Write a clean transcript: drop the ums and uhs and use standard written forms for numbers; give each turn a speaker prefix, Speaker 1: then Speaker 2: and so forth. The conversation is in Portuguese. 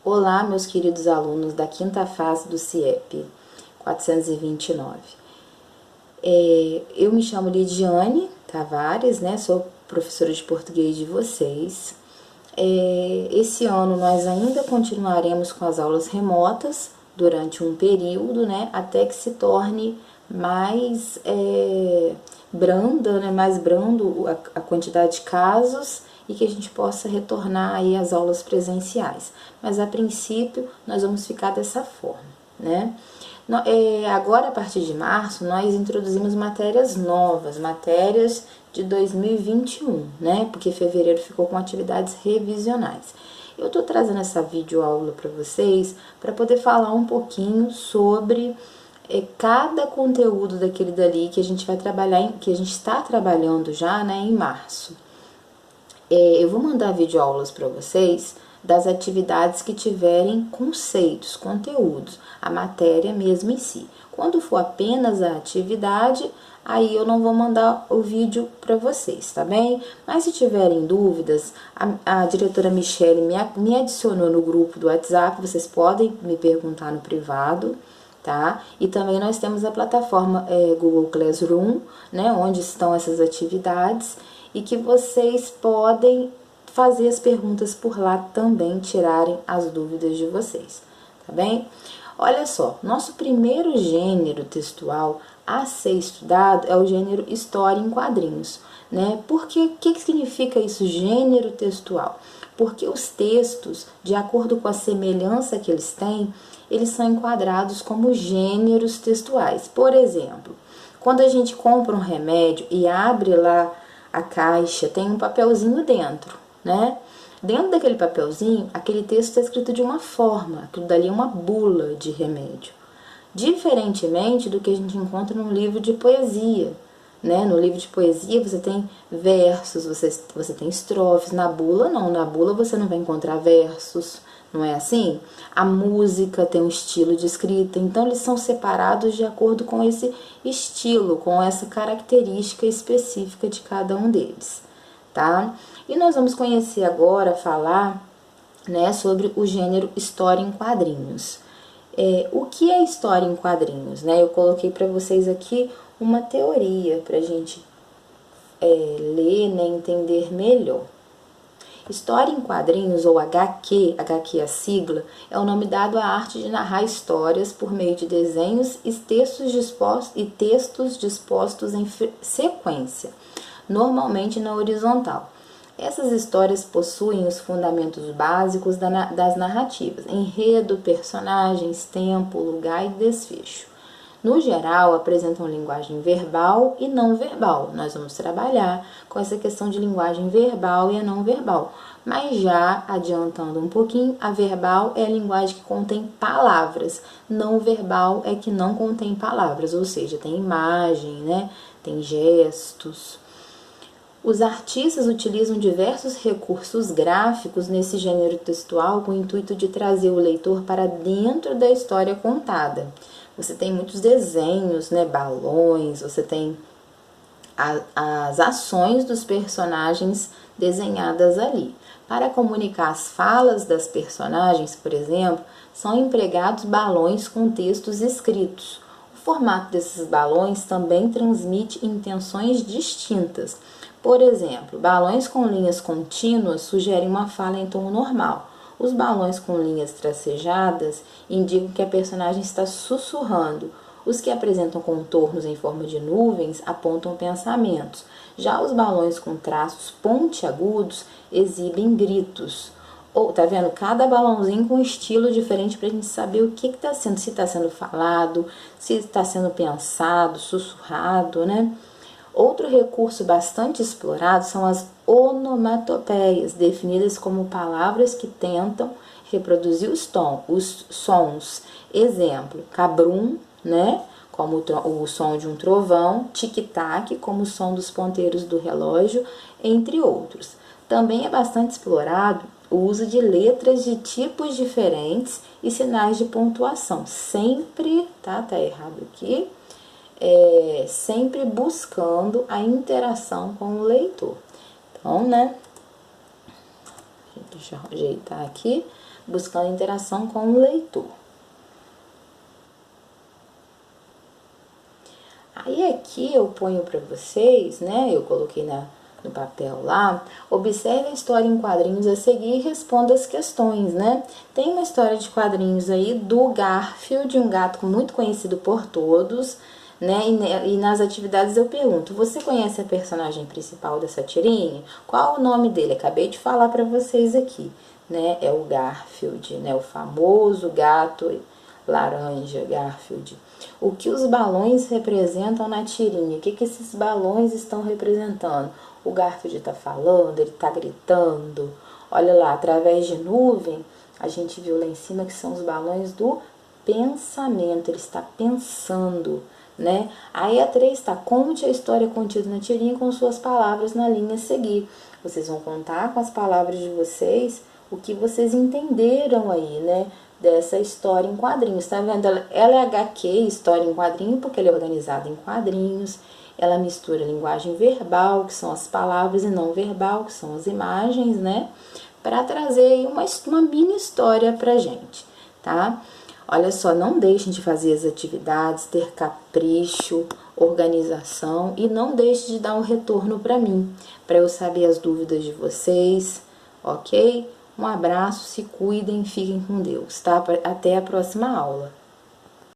Speaker 1: Olá, meus queridos alunos da quinta fase do CIEP 429. Eu me chamo Lidiane Tavares, né? Sou professora de português de vocês. Esse ano nós ainda continuaremos com as aulas remotas durante um período, né? Até que se torne mais branda, né? Mais brando a quantidade de casos e que a gente possa retornar aí às aulas presenciais. Mas a princípio nós vamos ficar dessa forma, né? Agora, a partir de março, nós introduzimos matérias novas, matérias de 2021, né? Porque fevereiro ficou com atividades revisionais. Eu tô trazendo essa videoaula para vocês para poder falar um pouquinho sobre cada conteúdo daquele dali que a gente vai trabalhar, que a gente está trabalhando já, né, em março. Eu vou mandar videoaulas para vocês das atividades que tiverem conceitos, conteúdos, a matéria mesmo em si. Quando for apenas a atividade, aí eu não vou mandar o vídeo para vocês, tá bem? Mas se tiverem dúvidas, a diretora Michele me adicionou no grupo do WhatsApp, vocês podem me perguntar no privado, tá? E também nós temos a plataforma Google Classroom, né, onde estão essas atividades e que vocês podem fazer as perguntas por lá também, tirarem as dúvidas de vocês, tá bem? Olha só, nosso primeiro gênero textual a ser estudado é o gênero história em quadrinhos, né? Porque o que significa isso, gênero textual? Porque os textos, de acordo com a semelhança que eles têm, eles são enquadrados como gêneros textuais. Por exemplo, quando a gente compra um remédio e abre lá a caixa, tem um papelzinho dentro, né? Dentro daquele papelzinho, aquele texto está escrito de uma forma, aquilo dali é uma bula de remédio. Diferentemente do que a gente encontra num livro de poesia, né? No livro de poesia você tem versos, você tem estrofes. Na bula não, na bula você não vai encontrar versos, não é assim? A música tem um estilo de escrita, então eles são separados de acordo com esse estilo, com essa característica específica de cada um deles, tá? E nós vamos conhecer agora, falar, né, sobre o gênero história em quadrinhos. O que é história em quadrinhos, né? Eu coloquei para vocês aqui uma teoria para a gente ler, né, entender melhor. História em quadrinhos, ou HQ é a sigla, é o nome dado à arte de narrar histórias por meio de desenhos e textos dispostos em sequência, normalmente na horizontal. Essas histórias possuem os fundamentos básicos das narrativas: enredo, personagens, tempo, lugar e desfecho. No geral, apresentam linguagem verbal e não verbal. Nós vamos trabalhar com essa questão de linguagem verbal e a não verbal. Mas já adiantando um pouquinho, a verbal é a linguagem que contém palavras. Não verbal é que não contém palavras, ou seja, tem imagem, né? Tem gestos. Os artistas utilizam diversos recursos gráficos nesse gênero textual com o intuito de trazer o leitor para dentro da história contada. Você tem muitos desenhos, né, balões, você tem as ações dos personagens desenhadas ali. Para comunicar as falas das personagens, por exemplo, são empregados balões com textos escritos. O formato desses balões também transmite intenções distintas. Por exemplo, balões com linhas contínuas sugerem uma fala em tom normal. Os balões com linhas tracejadas indicam que a personagem está sussurrando. Os que apresentam contornos em forma de nuvens apontam pensamentos. Já os balões com traços pontiagudos exibem gritos. Tá vendo? Cada balãozinho com um estilo diferente para a gente saber o que está sendo, se está sendo falado, se está sendo pensado, sussurrado, né? Outro recurso bastante explorado são as onomatopeias, definidas como palavras que tentam reproduzir os sons. Exemplo, cabrum, né, como o som de um trovão, tic-tac, como o som dos ponteiros do relógio, entre outros. Também é bastante explorado o uso de letras de tipos diferentes e sinais de pontuação. Sempre, tá errado aqui, sempre buscando a interação com o leitor. Então, né, Deixa eu ajeitar aqui. Buscando interação com o leitor. Aí aqui eu ponho para vocês, né? Eu coloquei no papel lá. Observe a história em quadrinhos a seguir e responda as questões, né? Tem uma história de quadrinhos aí do Garfield, um gato muito conhecido por todos, né? E nas atividades eu pergunto: você conhece a personagem principal dessa tirinha? Qual o nome dele? Acabei de falar para vocês aqui, né? É o Garfield, né? O famoso gato laranja, Garfield. O que os balões representam na tirinha? O que esses balões estão representando? O Garfield está falando, ele está gritando. Olha lá, através de nuvem, a gente viu lá em cima que são os balões do pensamento. Ele está pensando, né? Aí a 3 está: conte a história contida na tirinha com suas palavras na linha a seguir. Vocês vão contar com as palavras de vocês o que vocês entenderam aí, né? Dessa história em quadrinhos, tá vendo? Ela é HQ, história em quadrinho, porque ela é organizada em quadrinhos. Ela mistura linguagem verbal, que são as palavras, e não verbal, que são as imagens, né? Para trazer aí uma mini história pra gente, tá? Olha só, não deixem de fazer as atividades, ter capricho, organização, e não deixe de dar um retorno para mim, para eu saber as dúvidas de vocês, ok? Um abraço, se cuidem, fiquem com Deus, tá? Até a próxima aula.